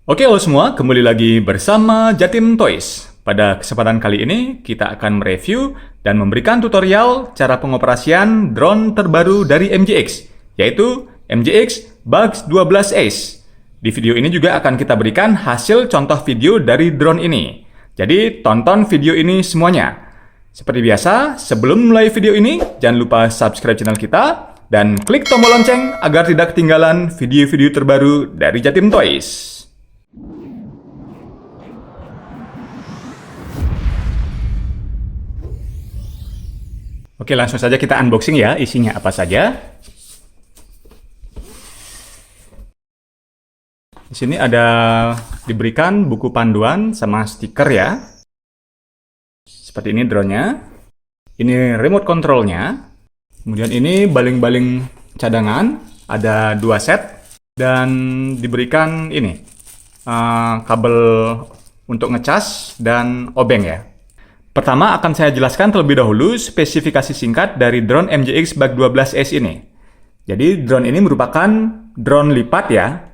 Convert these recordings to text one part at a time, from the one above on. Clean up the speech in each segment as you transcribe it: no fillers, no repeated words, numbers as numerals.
Oke halo semua, kembali lagi bersama Jatim Toys. Pada kesempatan kali ini, kita akan mereview dan memberikan tutorial cara pengoperasian drone terbaru dari MJX, yaitu MJX Bugs 12 Ace. Di video ini juga akan kita berikan hasil contoh video dari drone ini. Jadi, tonton video ini semuanya. Seperti biasa, sebelum mulai video ini, jangan lupa subscribe channel kita dan klik tombol lonceng agar tidak ketinggalan video-video terbaru dari Jatim Toys. Oke, langsung saja kita unboxing ya, isinya apa saja. Di sini ada diberikan buku panduan sama stiker ya. Seperti ini drone-nya. Ini remote control-nya. Kemudian ini baling-baling cadangan, ada 2 set. Dan diberikan ini, kabel untuk ngecas dan obeng ya. Pertama akan saya jelaskan terlebih dahulu spesifikasi singkat dari drone MJX Bug 12 Ace ini. Jadi drone ini merupakan drone lipat ya,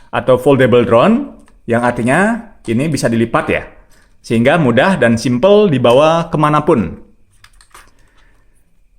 atau foldable drone, yang artinya ini bisa dilipat ya, sehingga mudah dan simple dibawa kemanapun.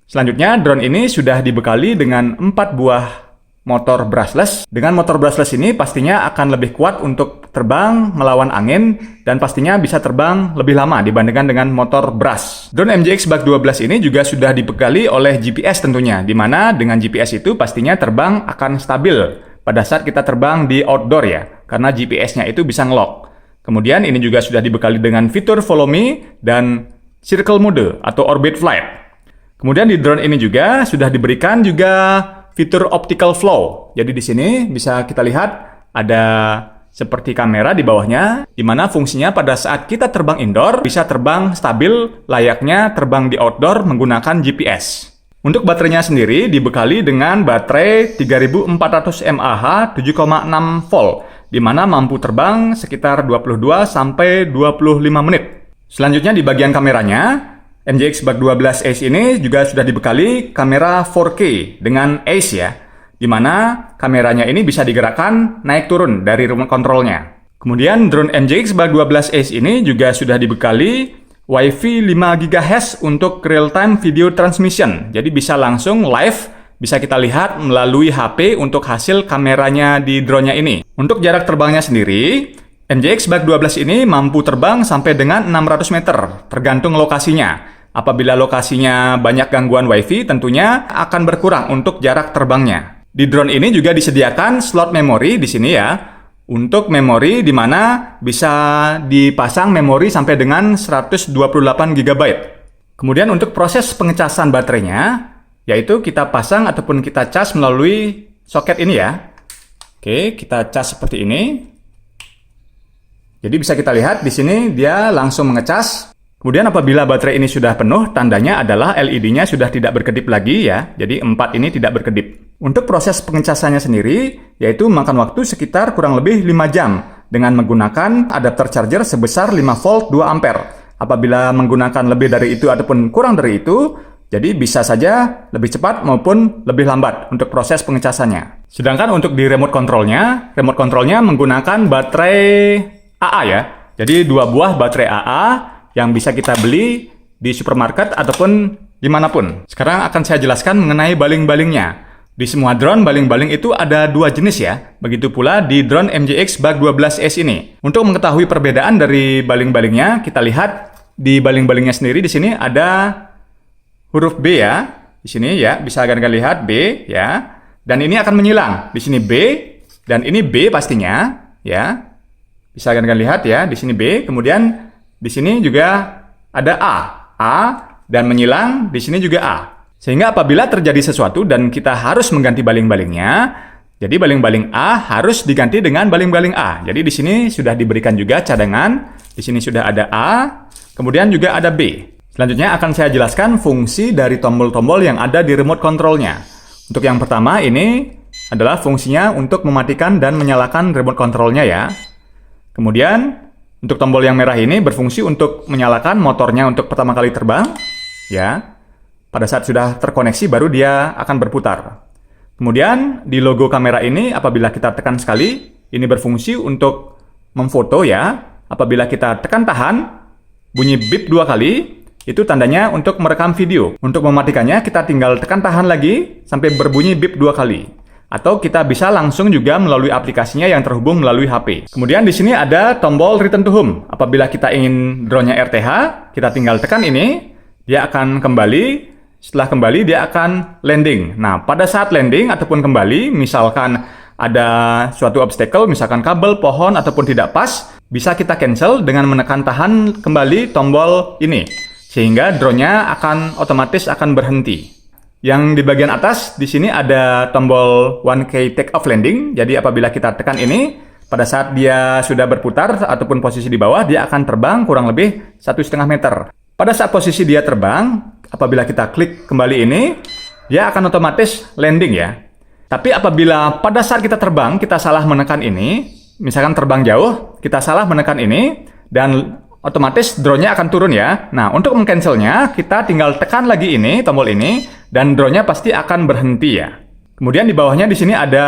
Selanjutnya drone ini sudah dibekali dengan 4 buah motor brushless. Dengan motor brushless ini pastinya akan lebih kuat untuk terbang melawan angin dan pastinya bisa terbang lebih lama dibandingkan dengan motor brush. Drone MJX Bug 12 ini juga sudah dibekali oleh GPS tentunya, di mana dengan GPS itu pastinya terbang akan stabil pada saat kita terbang di outdoor ya, karena GPS-nya itu bisa nge-lock. Kemudian ini juga sudah dibekali dengan fitur follow me dan circle mode atau orbit flight. Kemudian di drone ini juga sudah diberikan juga fitur optical flow. Jadi di sini bisa kita lihat ada seperti kamera di bawahnya, di mana fungsinya pada saat kita terbang indoor bisa terbang stabil layaknya terbang di outdoor menggunakan GPS. Untuk baterainya sendiri dibekali dengan baterai 3400 mAh 7,6 volt, di mana mampu terbang sekitar 22 sampai 25 menit. Selanjutnya di bagian kameranya, MJX Bug 12 Ace ini juga sudah dibekali kamera 4K dengan Ace ya, di mana kameranya ini bisa digerakkan naik turun dari remote controlnya. Kemudian drone MJX Bug 12 Ace ini juga sudah dibekali Wi-Fi 5 GHz untuk real-time video transmission. Jadi bisa langsung live, bisa kita lihat melalui HP untuk hasil kameranya di drone-nya ini. Untuk jarak terbangnya sendiri, MJX Bug 12 ini mampu terbang sampai dengan 600 meter, tergantung lokasinya. Apabila lokasinya banyak gangguan Wi-Fi, tentunya akan berkurang untuk jarak terbangnya. Di drone ini juga disediakan slot memori di sini ya, untuk memori di mana bisa dipasang memori sampai dengan 128 GB. Kemudian untuk proses pengecasan baterainya, yaitu kita pasang ataupun kita cas melalui soket ini ya. Oke, kita cas seperti ini. Jadi bisa kita lihat di sini dia langsung mengecas. Kemudian apabila baterai ini sudah penuh, tandanya adalah LED-nya sudah tidak berkedip lagi ya. Jadi 4 ini tidak berkedip. Untuk proses pengecasannya sendiri, yaitu makan waktu sekitar kurang lebih 5 jam dengan menggunakan adapter charger sebesar 5 volt 2 ampere. Apabila menggunakan lebih dari itu ataupun kurang dari itu, jadi bisa saja lebih cepat maupun lebih lambat untuk proses pengecasannya. Sedangkan untuk di remote controlnya menggunakan baterai AA ya. Jadi 2 buah baterai AA yang bisa kita beli di supermarket ataupun dimanapun. Sekarang akan saya jelaskan mengenai baling-balingnya. Di semua drone, baling-baling itu ada 2 jenis ya. Begitu pula di drone MJX Bug 12 Ace ini. Untuk mengetahui perbedaan dari baling-balingnya, kita lihat di baling-balingnya sendiri di sini ada huruf B ya. Di sini ya, bisa kalian lihat B ya. Dan ini akan menyilang. Di sini B dan ini B pastinya ya. Bisa kalian lihat ya, di sini B, kemudian di sini juga ada A dan menyilang di sini juga A. Sehingga apabila terjadi sesuatu dan kita harus mengganti baling-balingnya, jadi baling-baling A harus diganti dengan baling-baling A. Jadi di sini sudah diberikan juga cadangan, di sini sudah ada A, kemudian juga ada B. Selanjutnya akan saya jelaskan fungsi dari tombol-tombol yang ada di remote controlnya. Untuk yang pertama ini adalah fungsinya untuk mematikan dan menyalakan remote controlnya ya. Kemudian untuk tombol yang merah ini berfungsi untuk menyalakan motornya untuk pertama kali terbang ya. Pada saat sudah terkoneksi baru dia akan berputar. Kemudian di logo kamera ini apabila kita tekan sekali, ini berfungsi untuk memfoto ya. Apabila kita tekan tahan, bunyi bip 2 kali, itu tandanya untuk merekam video. Untuk mematikannya, kita tinggal tekan tahan lagi sampai berbunyi bip 2 kali. Atau kita bisa langsung juga melalui aplikasinya yang terhubung melalui HP. Kemudian di sini ada tombol return to home. Apabila kita ingin drone-nya RTH, kita tinggal tekan ini, dia akan kembali. Setelah kembali, dia akan landing. Nah, pada saat landing ataupun kembali, misalkan ada suatu obstacle, misalkan kabel, pohon, ataupun tidak pas, bisa kita cancel dengan menekan tahan kembali tombol ini. Sehingga drone-nya otomatis akan berhenti. Yang di bagian atas, di sini ada tombol 1K take off landing. Jadi apabila kita tekan ini, pada saat dia sudah berputar ataupun posisi di bawah, dia akan terbang kurang lebih 1,5 meter. Pada saat posisi dia terbang, apabila kita klik kembali ini, dia akan otomatis landing ya. Tapi apabila pada saat kita terbang, kita salah menekan ini, misalkan terbang jauh, kita salah menekan ini, dan otomatis drone-nya akan turun ya. Nah, untuk meng-cancelnya, kita tinggal tekan lagi ini, tombol ini, dan drone-nya pasti akan berhenti ya. Kemudian di bawahnya di sini ada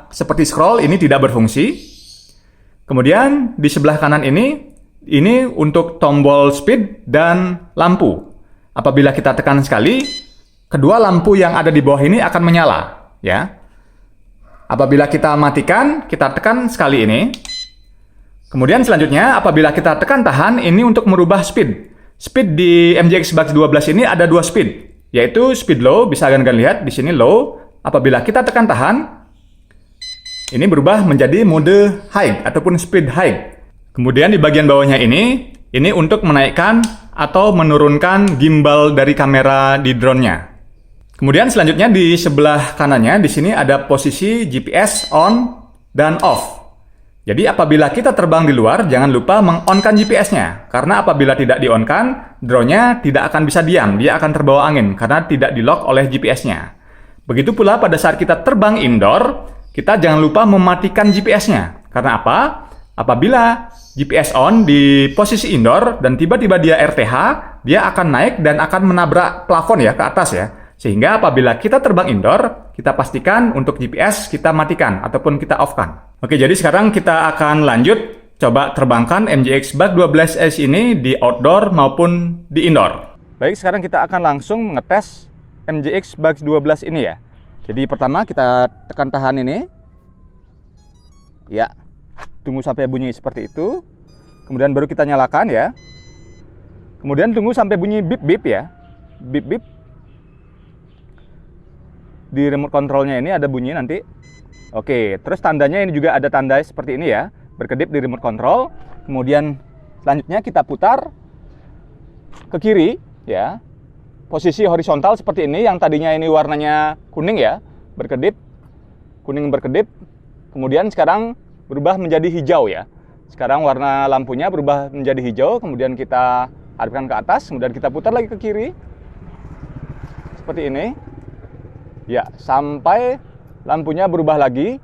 seperti scroll, ini tidak berfungsi. Kemudian di sebelah kanan ini untuk tombol speed dan lampu. Apabila kita tekan sekali, kedua lampu yang ada di bawah ini akan menyala ya. Apabila kita matikan, kita tekan sekali ini. Kemudian selanjutnya, apabila kita tekan tahan, ini untuk merubah speed. Speed di MJX Bugs 12 ini ada 2 speed, yaitu speed low, bisa kalian lihat di sini low. Apabila kita tekan tahan, ini berubah menjadi mode high ataupun speed high. Kemudian di bagian bawahnya ini untuk menaikkan atau menurunkan gimbal dari kamera di drone-nya. Kemudian selanjutnya di sebelah kanannya di sini ada posisi GPS on dan off. Jadi apabila kita terbang di luar, jangan lupa meng-on-kan GPS-nya. Karena apabila tidak di-on-kan, drone-nya tidak akan bisa diam, dia akan terbawa angin karena tidak di-lock oleh GPS-nya. Begitu pula pada saat kita terbang indoor, kita jangan lupa mematikan GPS-nya. Karena apa? Apabila GPS on di posisi indoor dan tiba-tiba dia RTH, dia akan naik dan akan menabrak plafon ya ke atas ya. Sehingga apabila kita terbang indoor, kita pastikan untuk GPS kita matikan ataupun kita off-kan. Oke, jadi sekarang kita akan lanjut coba terbangkan MJX Bug 12S ini di outdoor maupun di indoor. Baik, sekarang kita akan langsung ngetes MJX Bug 12 ini ya. Jadi pertama kita tekan tahan ini. Ya. Tunggu sampai bunyi seperti itu. Kemudian baru kita nyalakan ya. Kemudian tunggu sampai bunyi bip-bip ya. Bip-bip. Di remote controlnya ini ada bunyi nanti. Oke, terus tandanya ini juga ada tanda seperti ini ya. Berkedip di remote control. Kemudian selanjutnya kita putar ke kiri ya. Posisi horizontal seperti ini. Yang tadinya ini warnanya kuning ya. Berkedip. Kuning berkedip. Kemudian sekarang berubah menjadi hijau ya. Sekarang warna lampunya berubah menjadi hijau, kemudian kita hadapkan ke atas, kemudian kita putar lagi ke kiri. Seperti ini. Ya, sampai lampunya berubah lagi.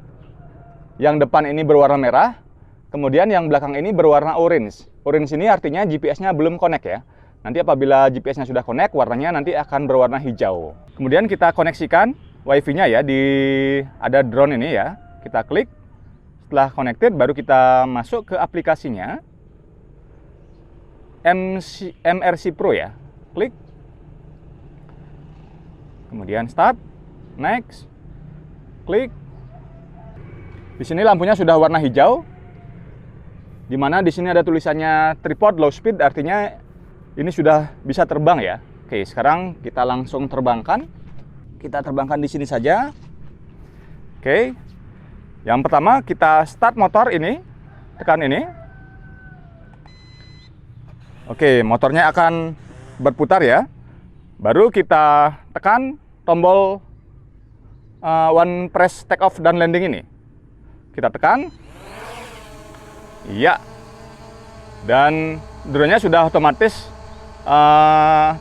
Yang depan ini berwarna merah, kemudian yang belakang ini berwarna orange. Orange ini artinya GPS-nya belum connect ya. Nanti apabila GPS-nya sudah connect, warnanya nanti akan berwarna hijau. Kemudian kita koneksikan Wi-Fi-nya ya, ada drone ini ya. Kita klik. Setelah connected, baru kita masuk ke aplikasinya MRC Pro ya. Klik. Kemudian start, next, klik. Di sini lampunya sudah warna hijau. Di mana di sini ada tulisannya tripod low speed, artinya ini sudah bisa terbang ya. Oke, sekarang kita langsung terbangkan. Kita terbangkan di sini saja. Oke. Yang pertama kita start motor ini, tekan ini. Oke, motornya akan berputar ya. Baru kita tekan tombol one press take off dan landing ini. Kita tekan. Iya. Dan drone-nya sudah otomatis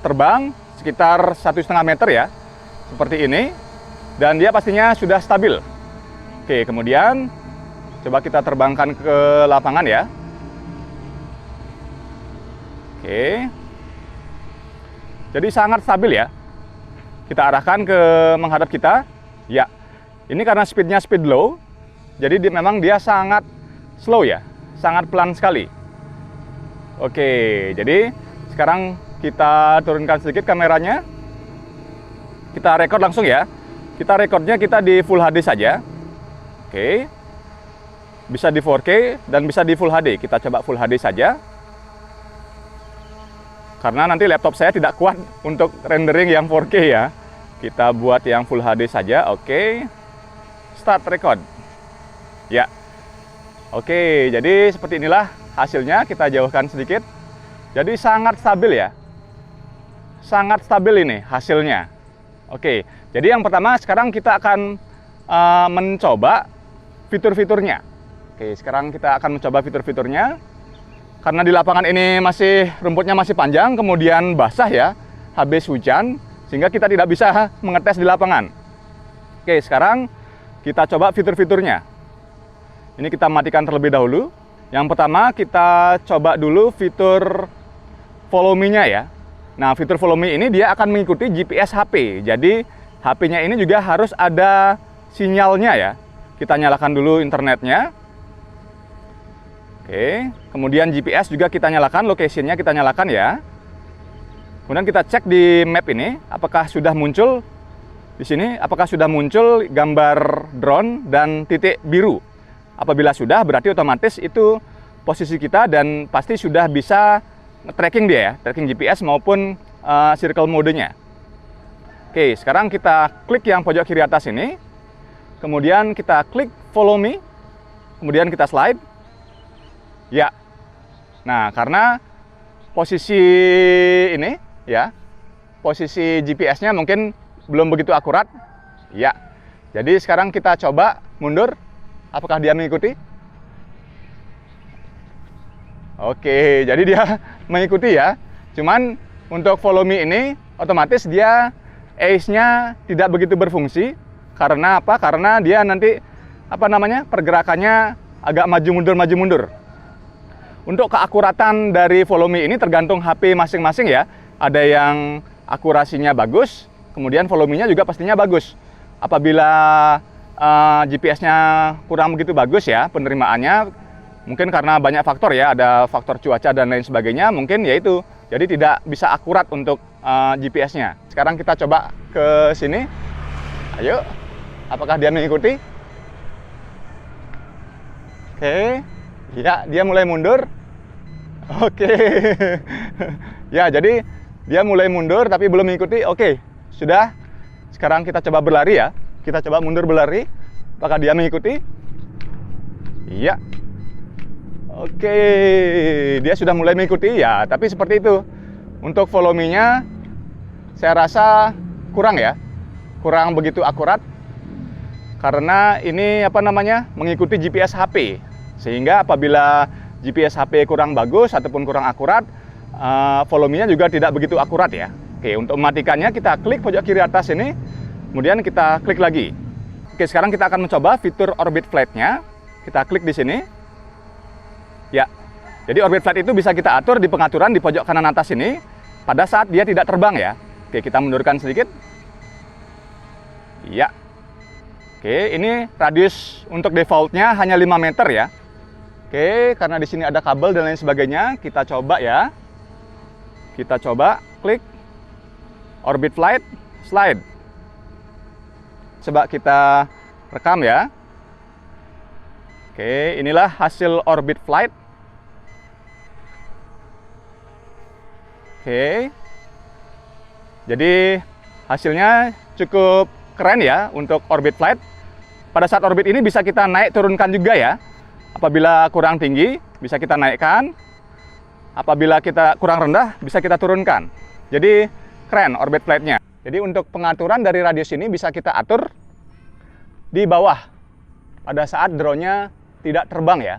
terbang sekitar 1,5 meter ya. Seperti ini. Dan dia pastinya sudah stabil. Oke, kemudian coba kita terbangkan ke lapangan ya. Oke. Jadi sangat stabil ya. Kita arahkan ke menghadap kita. Ya. Ini karena speednya speed low. Jadi memang dia sangat slow ya. sangat pelan sekali. Oke, jadi sekarang kita turunkan sedikit kameranya. Kita record langsung ya. Kita recordnya kita di Full HD saja. Oke. Bisa di 4K dan bisa di Full HD. Kita coba Full HD saja. Karena nanti laptop saya tidak kuat untuk rendering yang 4K ya. Kita buat yang Full HD saja. Oke. Start record. Ya. Oke, jadi seperti inilah hasilnya. Kita jauhkan sedikit. Jadi sangat stabil ya. Sangat stabil ini hasilnya. Oke, jadi yang pertama sekarang kita akan mencoba fitur-fiturnya. Oke, sekarang kita akan mencoba fitur-fiturnya. Karena di lapangan ini rumputnya masih panjang, kemudian basah ya, habis hujan, sehingga kita tidak bisa mengetes di lapangan. Oke, sekarang kita coba fitur-fiturnya. Ini kita matikan terlebih dahulu. Yang pertama kita coba dulu fitur Follow Me-nya ya. Nah, fitur Follow Me ini dia akan mengikuti GPS HP. Jadi, HP-nya ini juga harus ada sinyalnya ya. Kita nyalakan dulu internetnya. Oke, kemudian GPS juga kita nyalakan, location-nya kita nyalakan ya. Kemudian kita cek di map ini, apakah sudah muncul di sini, apakah sudah muncul gambar drone dan titik biru. Apabila sudah, berarti otomatis itu posisi kita dan pasti sudah bisa tracking dia ya, tracking GPS maupun circle modenya. Oke, sekarang kita klik yang pojok kiri atas ini, kemudian kita klik Follow Me, kemudian kita slide. Ya, nah karena posisi ini ya, posisi GPS-nya mungkin belum begitu akurat. Ya, jadi sekarang kita coba mundur, apakah dia mengikuti? Oke, jadi dia mengikuti ya. Cuman untuk Follow Me ini otomatis dia ACE-nya tidak begitu berfungsi. Karena apa? Karena dia nanti pergerakannya agak maju mundur. Untuk keakuratan dari Follow Me ini tergantung HP masing-masing ya. Ada yang akurasinya bagus, kemudian Follow Me-nya juga pastinya bagus. Apabila GPS-nya kurang begitu bagus ya penerimaannya, mungkin karena banyak faktor ya, ada faktor cuaca dan lain sebagainya, mungkin ya itu. Jadi tidak bisa akurat untuk GPS-nya. Sekarang kita coba ke sini. Ayo, apakah dia mengikuti? Oke, ya dia mulai mundur. Oke, ya jadi dia mulai mundur tapi belum mengikuti. Oke, sudah. Sekarang kita coba berlari ya. Kita coba mundur berlari. Apakah dia mengikuti? Iya. Oke, dia sudah mulai mengikuti ya, tapi seperti itu. Untuk Follow Me-nya saya rasa kurang ya. Kurang begitu akurat. Karena ini mengikuti GPS HP. Sehingga apabila GPS HP kurang bagus ataupun kurang akurat, Follow Me-nya juga tidak begitu akurat ya. Oke, untuk mematikannya kita klik pojok kiri atas ini, kemudian kita klik lagi. Oke, sekarang kita akan mencoba fitur Orbit Flight-nya. Kita klik di sini. Ya, jadi Orbit Flight itu bisa kita atur di pengaturan di pojok kanan atas ini pada saat dia tidak terbang ya. Oke, kita mundurkan sedikit. Ya. Oke, ini radius untuk default-nya hanya 5 meter ya. Oke, karena di sini ada kabel dan lain sebagainya, kita coba ya. Kita coba klik Orbit Flight, slide. Coba kita rekam ya. Oke, inilah hasil Orbit Flight. Oke. Jadi hasilnya cukup keren ya untuk Orbit Flight. Pada saat orbit ini bisa kita naik turunkan juga ya. Apabila kurang tinggi, bisa kita naikkan. Apabila kita kurang rendah, bisa kita turunkan. Jadi keren Orbit Flight-nya. Jadi untuk pengaturan dari radius ini bisa kita atur di bawah pada saat drone-nya tidak terbang ya.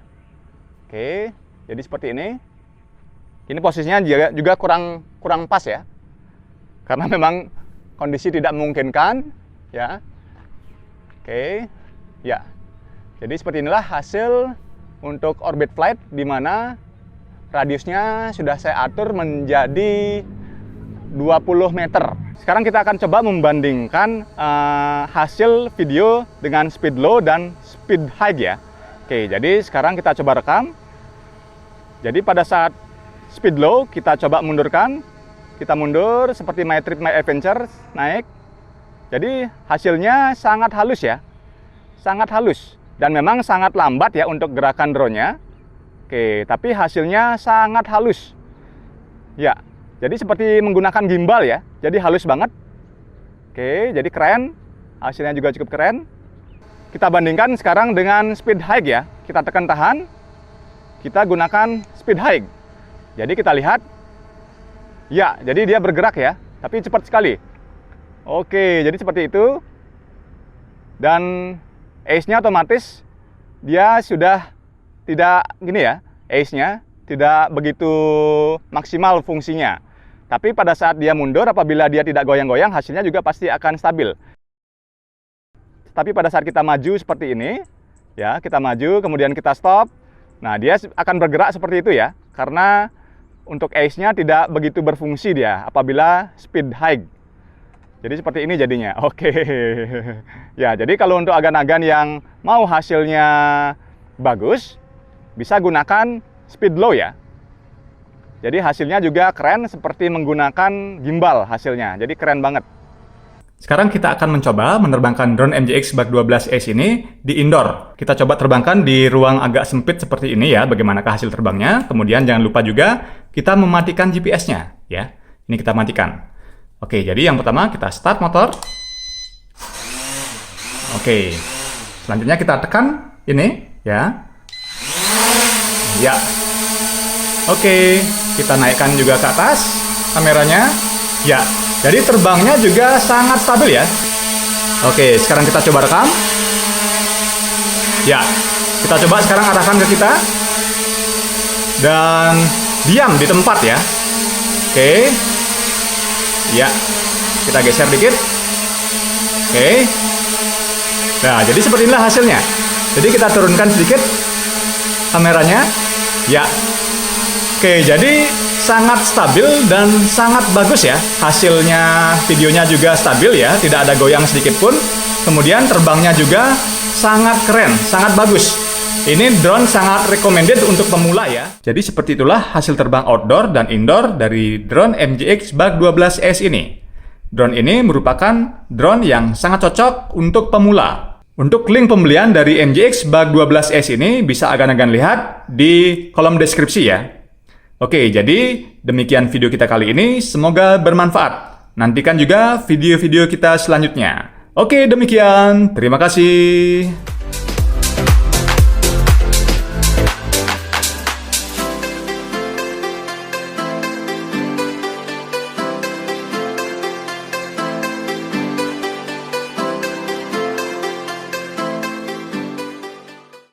Oke, jadi seperti ini. Ini posisinya juga kurang pas ya. Karena memang kondisi tidak memungkinkan ya. Oke. Ya. Jadi seperti inilah hasil untuk Orbit Flight di mana radiusnya sudah saya atur menjadi 20 meter. Sekarang kita akan coba membandingkan hasil video dengan speed low dan speed high ya. Oke, jadi sekarang kita coba rekam. Jadi pada saat speed low, kita coba mundurkan. Kita mundur seperti My Trip My Adventure, naik. Jadi hasilnya sangat halus ya. Sangat halus. Dan memang sangat lambat ya untuk gerakan drone-nya. Oke, tapi hasilnya sangat halus. Ya, jadi seperti menggunakan gimbal ya. Jadi halus banget. Oke, jadi keren. Hasilnya juga cukup keren. Kita bandingkan sekarang dengan speed high ya. Kita tekan tahan. Kita gunakan speed high. Jadi kita lihat. Ya, jadi dia bergerak ya. Tapi cepat sekali. Oke, jadi seperti itu. Dan ace-nya otomatis dia sudah tidak gini ya. Ace-nya tidak begitu maksimal fungsinya. Tapi pada saat dia mundur, apabila dia tidak goyang-goyang, hasilnya juga pasti akan stabil. Tapi pada saat kita maju seperti ini, ya kita maju, kemudian kita stop. Nah, dia akan bergerak seperti itu ya. Karena untuk ace-nya tidak begitu berfungsi dia apabila speed high. Jadi seperti ini jadinya. Oke. Ya, jadi kalau untuk agan-agan yang mau hasilnya bagus, bisa gunakan speed low ya. Jadi hasilnya juga keren seperti menggunakan gimbal hasilnya. Jadi keren banget. Sekarang kita akan mencoba menerbangkan drone MJX Bug 12 Ace ini di indoor. Kita coba terbangkan di ruang agak sempit seperti ini ya, bagaimanakah hasil terbangnya. Kemudian jangan lupa juga kita mematikan GPS-nya ya. Ini kita matikan. Oke, jadi yang pertama kita start motor. Oke. Selanjutnya kita tekan ini ya. Ya. Oke, kita naikkan juga ke atas kameranya. Ya. Jadi terbangnya juga sangat stabil ya. Oke, sekarang kita coba rekam. Ya, kita coba sekarang arahkan ke kita. Dan diam di tempat ya. Oke. Ya, kita geser dikit. Oke. Nah, jadi seperti inilah hasilnya. Jadi kita turunkan sedikit kameranya. Ya. Oke, jadi sangat stabil dan sangat bagus ya. Hasilnya, videonya juga stabil ya, tidak ada goyang sedikit pun. Kemudian terbangnya juga sangat keren, sangat bagus. Ini drone sangat recommended untuk pemula ya. Jadi seperti itulah hasil terbang outdoor dan indoor dari drone MJX Bug 12S ini. Drone ini merupakan drone yang sangat cocok untuk pemula. Untuk link pembelian dari MJX Bug 12S ini bisa agan-agan lihat di kolom deskripsi ya. Oke, jadi demikian video kita kali ini. Semoga bermanfaat. Nantikan juga video-video kita selanjutnya. Oke, demikian. Terima kasih.